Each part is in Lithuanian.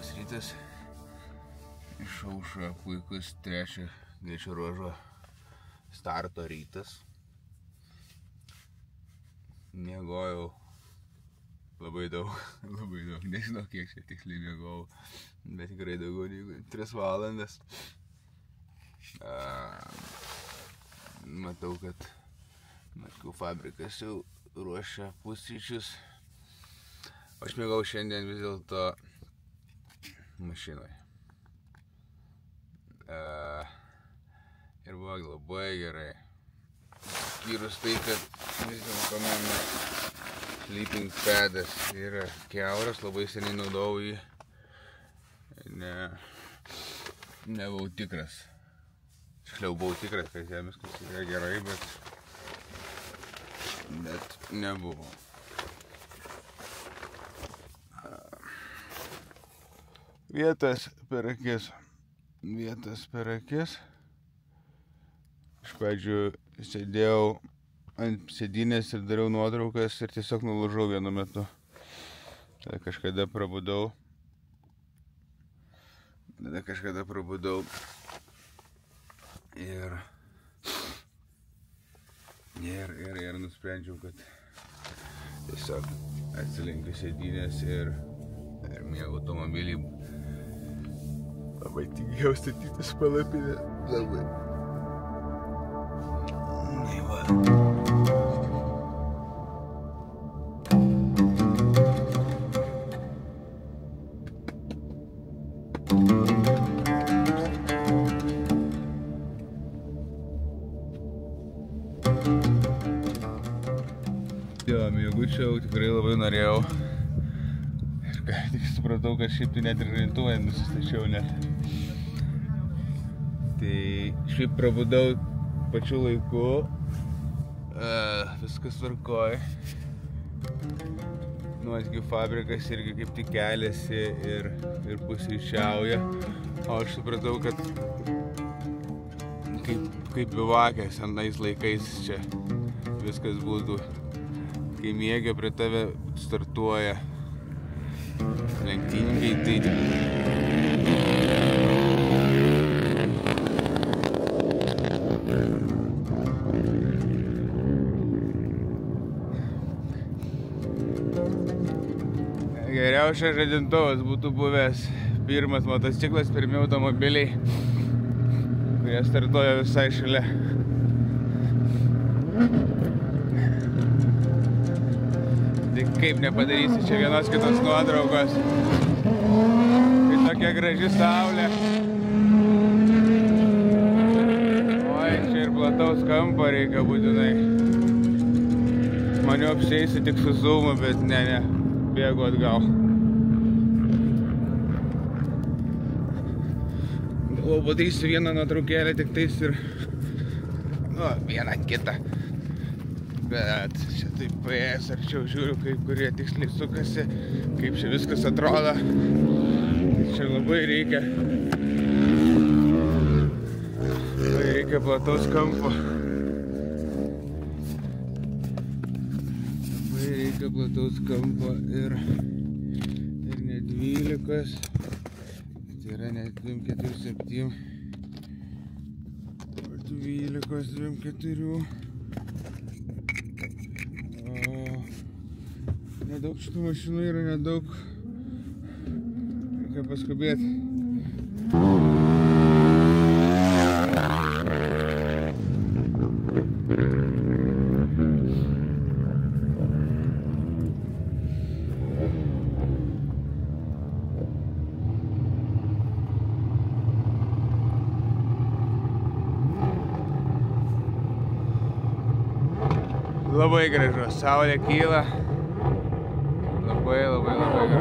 Labas rytas. Išaušo puikus trečio greičio ruožo starto rytas. Miegojau labai daug, nežinau kiek čia tiksliai miegojau, bet tikrai daugiau negu 3 valandas. Matau, kad Maskvų fabrikas jau ruošia pusryčius. Aš miegojau šiandien vis dėlto mašinoje. Ir buvo labai gerai. Skyrus tai, kad vis dėlto mano sleeping padas yra kiauras, labai seniai naudojau jį. Nebuvau tikras. Tiksliau buvau tikras, kad jam viskas yra gerai, bet nebuvo. Vietas per akis. Iš pradžių sėdėjau ant sėdynės ir dariau nuotraukas ir tiesiog nulūžau vienu metu. Tada kažkada prabudau. Ir nusprendžiau, kad tiesiog atsilenkiu sėdynės ir miegu automobilį. Labai tingiau statytis palapinę. Labai. Jo, miegučiau tikrai labai norėjau. Tik supratau, kad šiaip tai net ir rintuvai nusistačiau net. Tai šiaip prabudau pačiu laiku, viskas tvarkoj. Maskvų fabrikas irgi kaip tik keliasi ir pusryčiauja. O aš supratau, kad kaip bivakės senais laikais čia viskas būtų. Kai miegė prie tave startuoja lenktynininkai, tai geriausias žadintuvas būtų buvęs pirmas motociklas, pirmi automobiliai, kurie startuoja visai šalia. Tai kaip nepadarysi čia vienos kitos nuotraukos, kai tokia graži saulė. Oi, čia ir plataus kampo reikia būtinai. Maniau apsieisiu tik su zoomu, bet ne, bėgu atgal. Galvoju, padarysiu vieną nuotraukėlę tik tais ir vieną kitą. Bet čia taip paėjęs arčiau žiūriu, kaip kurie tiksliai sukasi, kaip čia viskas atrodo. Čia labai reikia plataus kampo. Ir ne 12, tai yra ne 2,4,7, 12, 2,4. Nedaug šitų mašinų yra, nedaug. Reikia paskubėti. Labai gražu, saulė kyla. Labai gražu.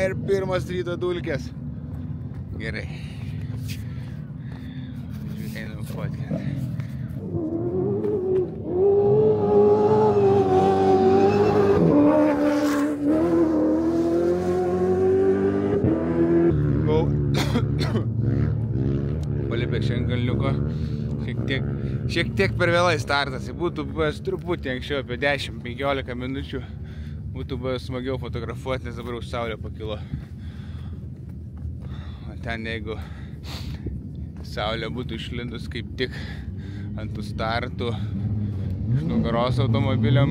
Ir pirmas ryto dulkės. Gerai. Einam fotkinti. Palipė šiandien kalniuko, šiek tiek per vėlai startas, būtų buvęs truputį anksčiau, apie 10-15 minučių, būtų buvęs smagiau fotografuoti, nes dabar jau saulė pakilo. O ten jeigu saulė būtų išlindus kaip tik ant tų startų iš nugaros automobiliam.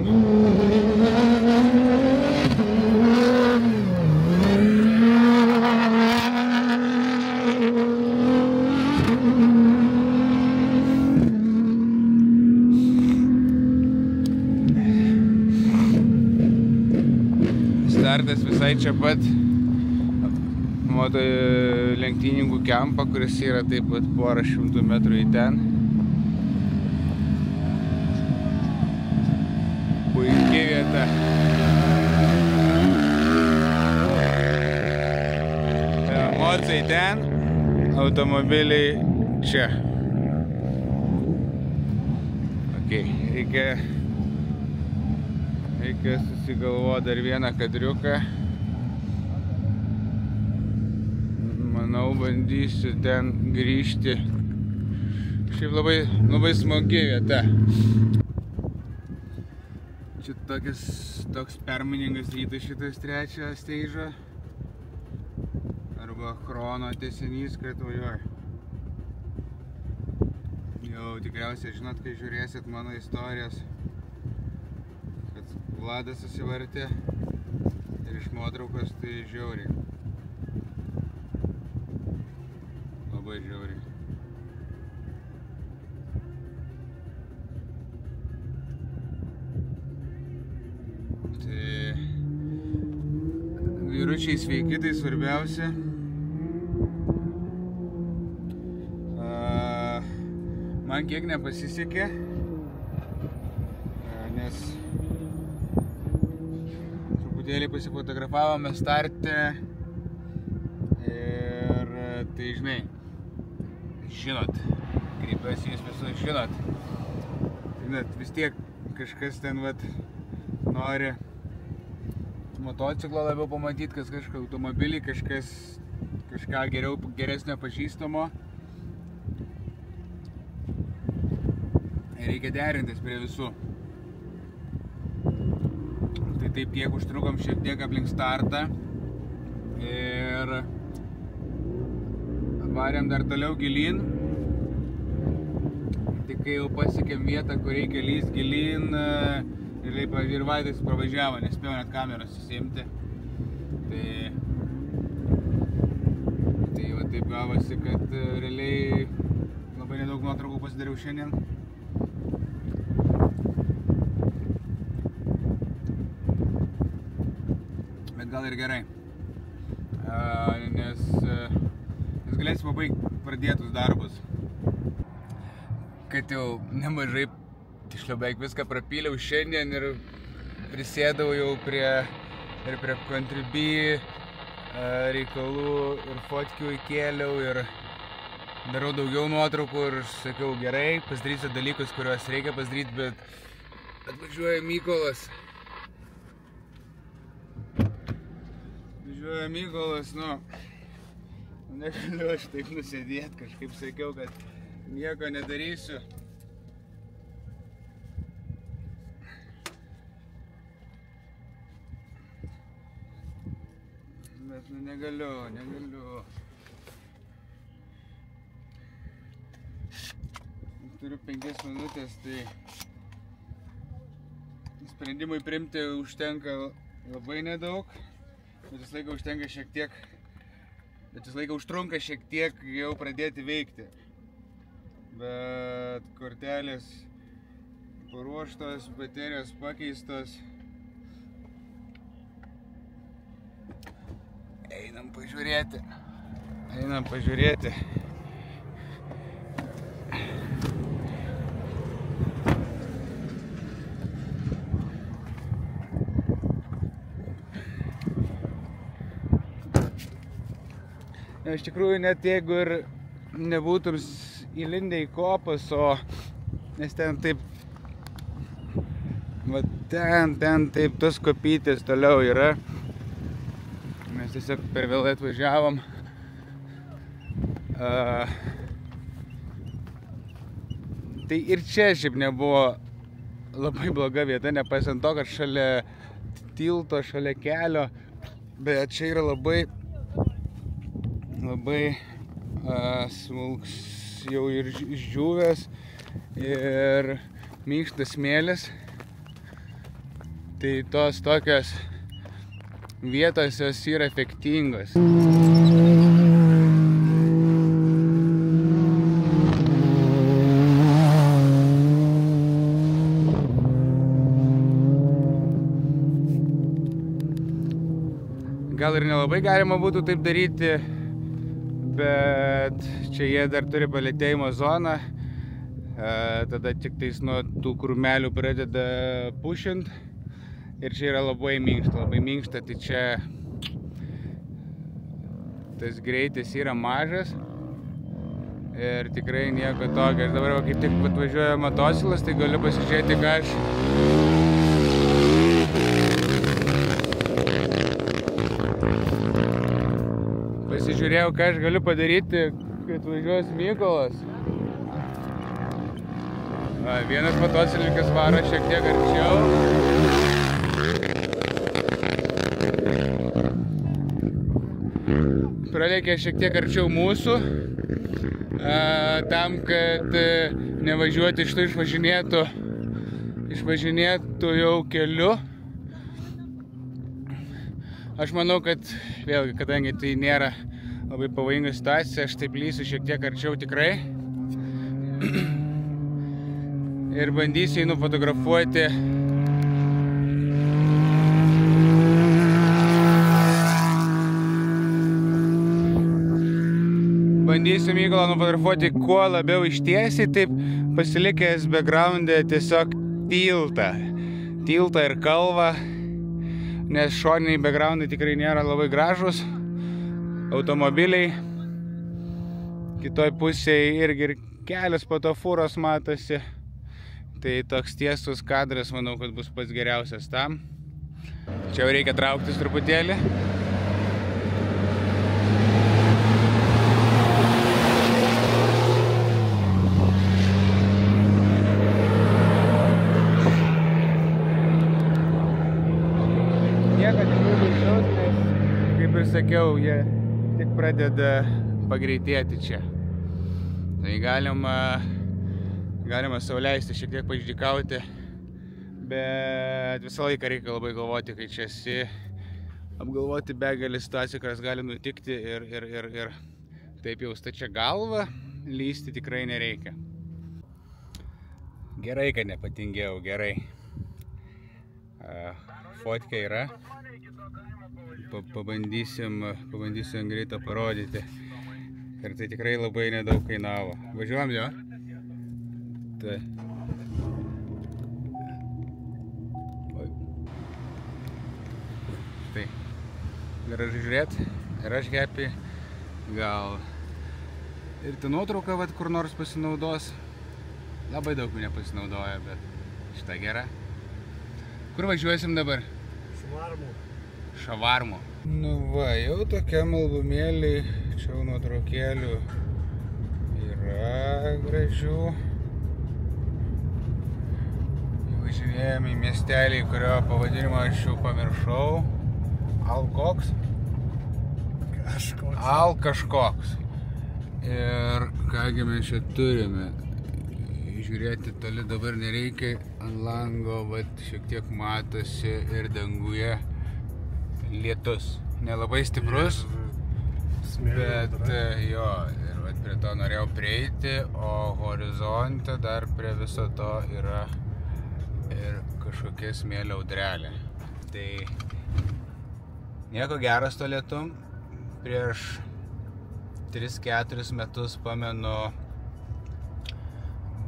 Startas visai čia pat moto lenktynininkų kempą, kuris yra taip pat porą šimtų metrų į ten. Puikiai vieta. Mocai ten, automobiliai čia. Ok, reikia susigalvoti dar vieną kadriuką. Manau, bandysiu ten grįžti. Šiaip labai smagi vieta. Čia toks permainingas rytas šitas trečio steidžo. Arba chrono tęsinys, kad važiuoja. Jau tikriausiai žinot, kai žiūrėsit mano istorijas, kad Vladas susivartė ir iš nuotraukos tai žiauriai. Labai žiauriai. Tai vyručiai sveiki, tai svarbiausia. Man kiek nepasisekė, nes truputėlį pasifotografavome starte ir tai žinot, kreipiuosi jūs visus žinot. Žinot, vis tiek kažkas ten nori motociklą labiau pamatyti, kažką automobilį, kažką geresnio pažįstamo. Reikia derintis prie visų. Tai taip tiek užtrukom šiek tiek aplink startą ir varėm dar toliau gilyn. Tik kai jau pasiekėm vietą, kur reikia lįst gilyn, ir Vaidas pravažiavo, nespėjau net kameros susiimti. Tai va taip gavosi, kad realiai labai nedaug nuotraukų pasidariau šiandien. Bet gal ir gerai, nes galėsim pabaigti pradėtus darbus. Kad jau nemažai, tiksliau beveik viską prapyliau šiandien ir prisėdau jau prie Contribui reikalų ir fotkių įkėliau ir darau daugiau nuotraukų ir sakiau gerai, pasidarysiu dalykus, kuriuos reikia pasidaryti, bet atvažiuoja Mykolas. Negaliu aš taip nusėdėti, kažkaip sakiau, kad nieko nedarysiu. Bet negaliu. Turiu 5 minutės, tai sprendimui priimti užtenka labai nedaug, bet vis laiką užtenka šiek tiek, užtrunka šiek tiek jau pradėti veikti. Bet kortelės paruoštos, baterijos pakeistos. Einam pažiūrėti. Iš tikrųjų, net jeigu ir nebūtum įlindę į kopas, nes ten taip, ten taip tos kopytės toliau yra. Mes tiesiog per vėlai atvažiavom. Tai ir čia šiaip nebuvo labai bloga vieta, nepaisant to, kad šalia tilto, šalia kelio, bet čia yra labai smulks jau ir išdžiūvęs ir minkštas smėlis. Tai tos tokios vietos jos yra efektingos. Gal ir nelabai galima būtų taip daryti, bet čia jie dar turi palėtėjimo zoną, tada tik tais nuo tų krūmelių pradeda pušint ir čia yra labai minkšta, tai čia tas greitis yra mažas ir tikrai nieko tokio. Aš dabar kaip tik atvažiuoja motociklas, tai galiu pasižiūrėti, ką aš pasižiūrėjau, ką aš galiu padaryti, kai atvažiuos Mykolas. Vienas motociklininkas varo šiek tiek arčiau. Pralėkė šiek tiek arčiau mūsų, tam, kad nevažiuoti iš to išvažinėtų jau keliu. Aš manau, kad vėlgi, kadangi tai nėra labai pavojinga situacija, aš taip lysiu šiek tiek arčiau tikrai. Ir bandysiu jį nufotografuoti. Bandysiu Mykolą nufotografuoti kuo labiau ištiesiai, taip pasilikęs background'e tiesiog tiltą ir kalvą. Nes šoniniai backgroundai tikrai nėra labai gražus, automobiliai, kitoj pusėje irgi ir kelias po to fūros matosi, tai toks tiesus kadras manau, kad bus pats geriausias tam. Čia jau reikia trauktis truputėlį. Sakiau, jie tik pradeda pagreitėti čia. Tai galima sau leisti šiek tiek paždykauti, bet visą laiką reikia labai galvoti, kai čia esi, apgalvoti begalį situacijų, kurios gali nutikti ir taip jau stačia galva lysti tikrai nereikia. Gerai, kad nepatingėjau, gerai. Fotkė yra. Pabandysim greitą parodyti. Ir tai tikrai labai nedaug kainavo. Važiuojam jo? Tai. Tai. Gražu žiūrėti. Ir aš happy. Gal ir ta nuotrauka, kur nors pasinaudos. Labai daug nepasinaudoja, bet šitą gera. Kur važiuosim dabar? Šavarmų. Nu va, jau tokiam albumėlį, čia jau nuotraukėlių yra gražių. Važinėjame į miestelį, kurio pavadinimą aš jau pamiršau. Alkoks? Kažkoks. Ir kągi mes čia turime. Žiūrėti toli dabar nereikia. Ant lango, vat šiek tiek matosi ir danguje lietus. Nelabai stiprus, bet jo, ir vat prie to norėjau prieiti, o horizonte dar prie viso to yra ir kažkokia smėlio audrelė. Tai nieko geras to lietum. Prieš 3-4 metus, pamenu,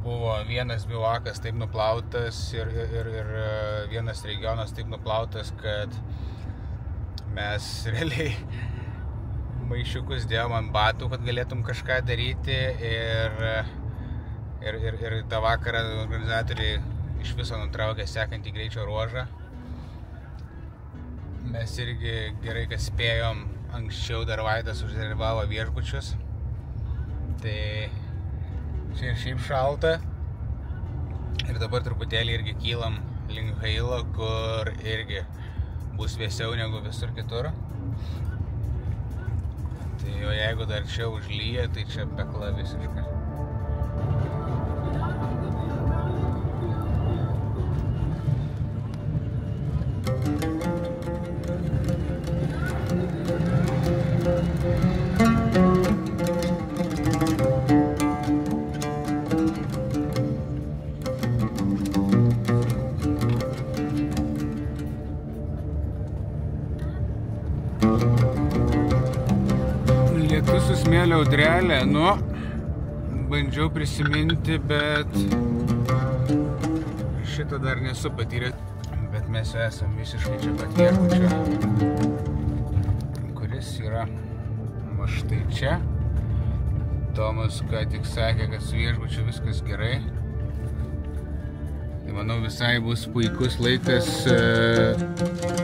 buvo vienas bivakas taip nuplautas ir vienas regionas taip nuplautas, kad mes realiai maišiukus dėjom ant batų, kad galėtum kažką daryti ir tą vakarą organizatoriai iš viso nutraukė sekantį greičio ruožą. Mes irgi gerai, kad spėjom, anksčiau dar Vaidas užrezervavo viešbučius. Tai čia ir šiaip šalta, Ir dabar truputėlį irgi kylam link Hailo, kur irgi bus vėsiau negu visur kitur. Tai o jeigu dar čia užlyja, tai čia pekla visiškai. Lietus su smėlio audrelė, bandžiau prisiminti, bet šitą dar nesu patyręs. Bet mes jau esam visiškai čia pat viešbučio, kuris yra štai čia. Tomas ką tik sakė, kad su viešbučiu viskas gerai. Tai manau visai bus puikus laikas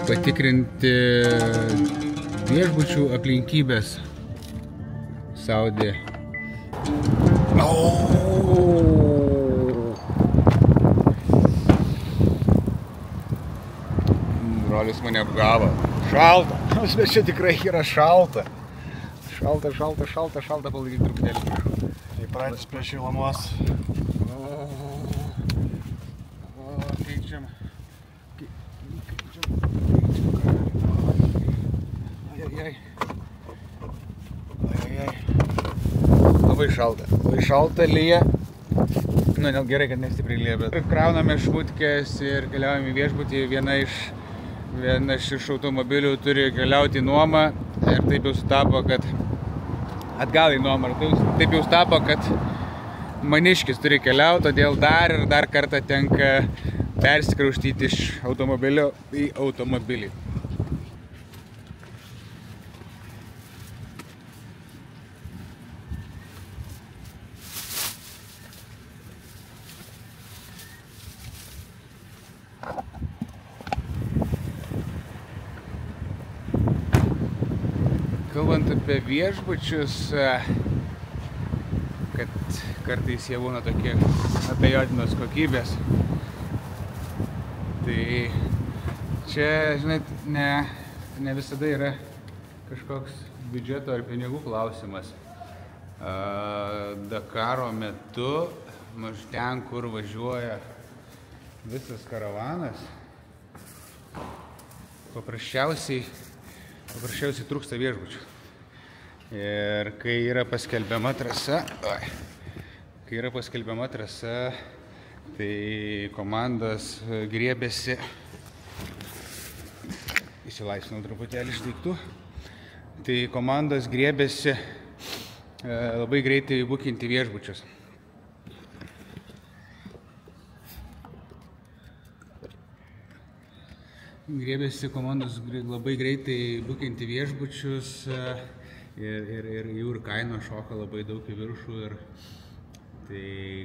patikrinti viešbučių aplinkybės Saudė. Brolis mane apgavo. Šalta. Bet čia tikrai yra šalta. Šalta, palaikyti truputėlį. Įpratis prie šilumos. Keičiam. Labai šalta lyja. Gerai, kad nestipriai lyja, bet krauname švutkės ir keliaujame į viešbutį. Viena iš automobilių turi keliauti į nuomą ir taip jau sutapo, kad atgal į nuomą. Taip jau sutapo, kad maniškis turi keliauti, todėl dar kartą tenka persikraustyti iš automobilio į automobilį. Kalbant apie viešbučius, kad kartais jie būna tokie abejotinos kokybės. Tai čia, žinai, ne visada yra kažkoks biudžeto ar pinigų klausimas. Dakaro metu, ten, kur važiuoja visas karavanas, paprasčiausiai trūksta viešbučių. Ir kai yra paskelbiama trasa, tai komandos griebėsi, įsilaisvinau truputėlį iš daiktų, tai komandos griebėsi labai greitai bukinti viešbučius. Griebėsi komandos labai greitai bukinti viešbučius ir jų kaina šoka labai daug į viršų. Tai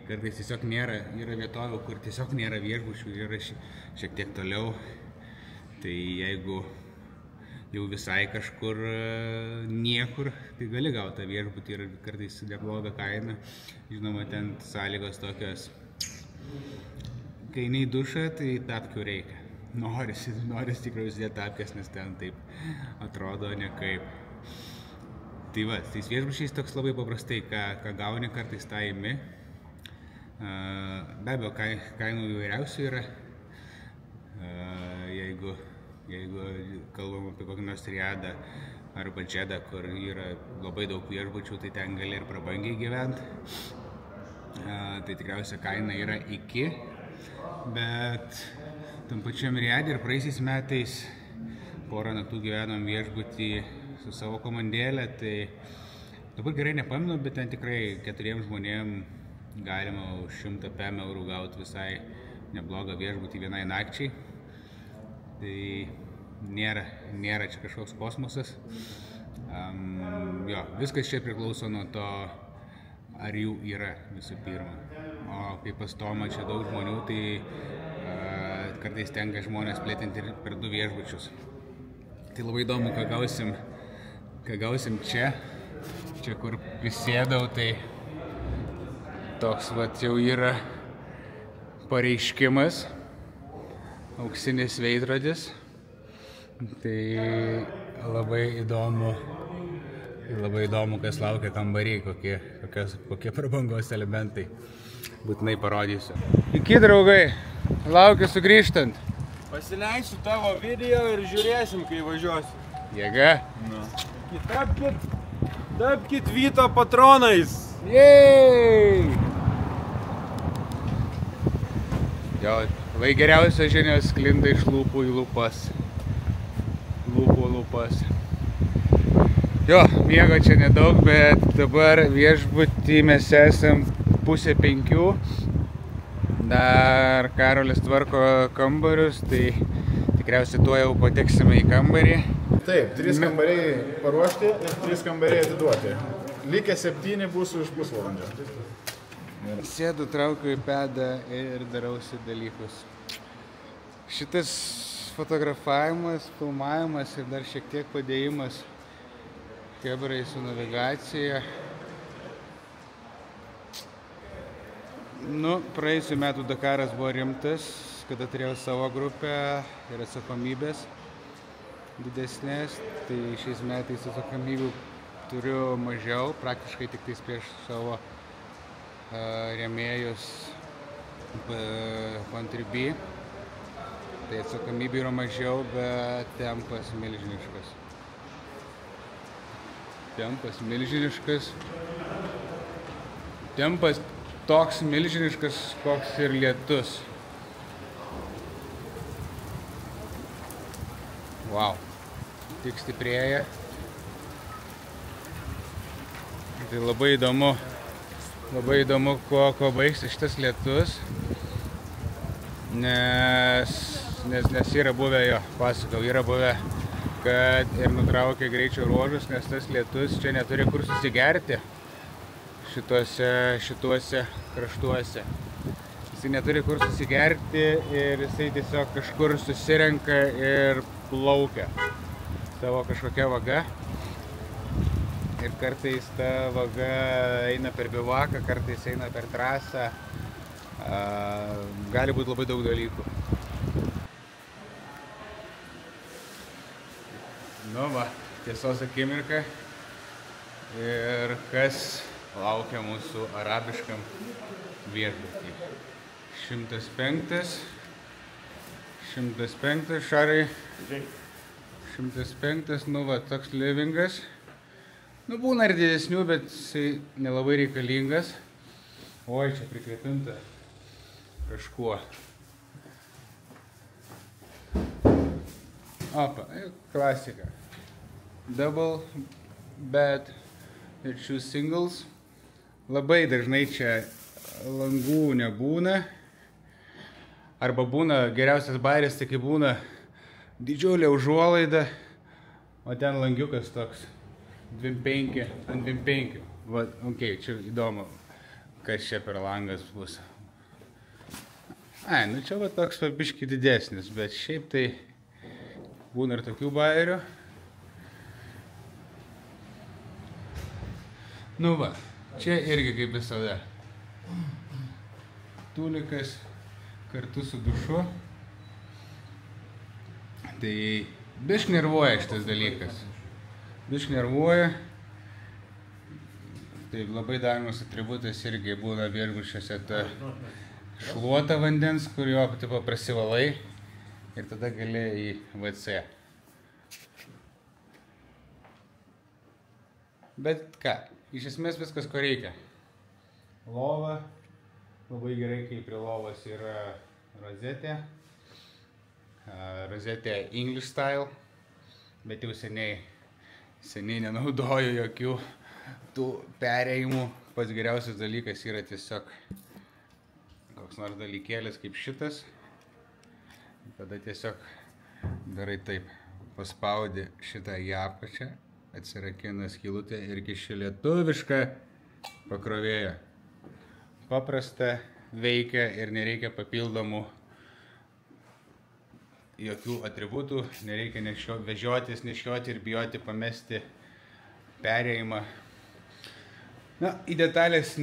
kartais tiesiog yra vietovių, kur tiesiog nėra viešbučių, yra šiek tiek toliau. Tai jeigu jau visai kažkur niekur, tai gali gauti tą viešbutį ir kartais neblogą kainą. Žinoma, ten sąlygos tokios, kai eini į dušą, tai tapkių reikia. Noris tikrai užsidėti tapkės, nes ten taip atrodo nekaip. Tai va, tais viešbučiais toks labai paprastai, ką gauni kartais tą imi. Be abejo, kainų įvairiausių yra. Jeigu kalbam apie kokį nors Riadą arba Džedą, kur yra labai daug viešbučių, tai ten gali ir prabangiai gyventi. Tai tikriausiai kaina yra iki, bet tam pačiam Riade ir praeisiais metais porą naktų gyvenom viešbutį su savo komandėlė, tai dabar gerai nepamenu, bet ten tikrai 4 žmonėm galima už 100 PM gauti visai neblogą viešbutį vienai nakčiai. Tai nėra čia kažkoks kosmosas. Viskas čia priklauso nuo to, ar jų yra visų pirma. O kai pas Tomą čia daug žmonių, tai kartais tenka žmonės plėtinti per 2 viešbučius. Tai labai įdomu, ką gausim čia. Čia, kur prisėdau, tai toks vat jau yra pareiškimas, auksinis veidrodis. Tai labai įdomu, kas laukia kambariai, kokie prabangos elementai. Būtinai parodysiu. Iki, draugai, laukiu sugrįžtant. Pasileisiu tavo video ir žiūrėsim, kai važiuosiu. Jėga. Tapkit Vyto patronais. Jej! Jo, labai geriausios žinios sklinda iš lūpų į lūpas. Lūpas. Jo, miego čia nedaug, bet dabar viešbutį mes esam 4:30. Dar Karolis tvarko kambarius, tai tikriausiai tuo jau pateksime į kambarį. Taip, 3 kambariai paruošti ir 3 kambariai atiduoti. Likę 7 bus už pusvalandžio. Sėdu, traukiu į pedą ir darausi dalykus. Šitas fotografavimas, filmavimas ir dar šiek tiek padėjimas chebrai su navigacija. Praėjusių metų Dakaras buvo rimtas, kada turėjau savo grupę ir atsakomybės didesnės, tai šiais metais atsakomybių turiu mažiau, praktiškai tik tais prieš savo rėmėjus Contribui. Tai atsakomybių yra mažiau, bet tempas milžiniškas. Tempas toks milžiniškas, koks ir lietus. Wow, tik stiprėja. Tai labai įdomu, kuo baigsis šitas lietus, nes yra buvę, yra buvę, kad ir nutraukė greičio ruožus, nes tas lietus čia neturi kur susigerti šituose kraštuose. Jisai neturi kur susigerti ir jisai tiesiog kažkur susirenka ir plaukia savo kažkokia vaga. Ir kartais ta vaga eina per bivaką, kartais eina per trasą. Gali būti labai daug dalykų. Tiesos akimirka. Ir kas laukia mūsų arabiškam viešbutį. 105, Šarai. 105, toks livingas. Būna ir didesnių, bet jisai nelabai reikalingas. Oi, čia prikrepinta kažkuo. Klasika. Double bed ir 2 singles. Labai dažnai čia langų nebūna. Arba būna geriausias bairis, tai kai būna didžiulė užuolaida, o ten langiukas toks 25 ant 25. Čia įdomu, kas čia per langas bus. Čia toks biškį didesnis, bet šiaip tai būna ir tokių bairių. Čia irgi kaip visada. Tulikas kartu su dušu. Tai biškį nervuoja šitas dalykas. Tai labai dažnas atributas irgi būna viešbučiuose ta šluota vandens, kurio prasivalai ir tada gali į WC. Bet ką, iš esmės viskas, ko reikia. Lova, labai gerai, kai prie lovos yra rozetė. Rozetė English style, bet jau seniai nenaudoju jokių tų perėjimų. Pats geriausias dalykas yra tiesiog koks nors dalykėlis kaip šitas. Tada tiesiog darai taip, paspaudi šitą į apačią, atsirakina skylutę ir kiši lietuvišką pakrovėją. Paprasta, veikia ir nereikia papildomų jokių atributų, nereikia vežiotis, nešioti ir bijoti pamesti perėjimą. Į detalės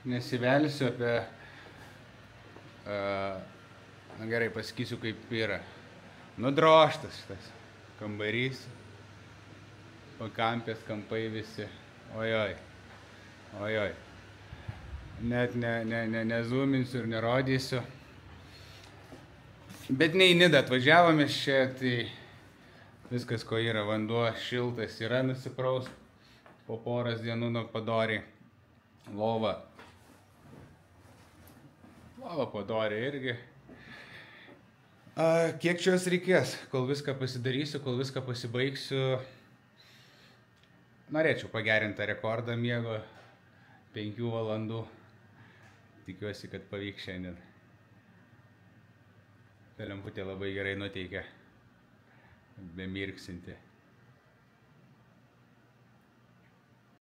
nesivelsiu Na gerai, pasakysiu kaip yra. Nudroštas šitas kambarys. Pakampės kampai visi. Ojoj. Ojoj. Net nezoominsiu ir nerodysiu. Bet ne į Nidą atvažiavome čia, tai viskas, ko yra, vanduo šiltas yra, nusipraus po poras dienų nuo padori. Lova padori irgi. Kiek čia jos reikės, kol viską pasidarysiu, kol viską pasibaigsiu. Norėčiau pagerinti tą rekordą miego 5 valandų. Tikiuosi, kad pavyks šiandien. Ta lemputė labai gerai nuteikia, bemirksinti.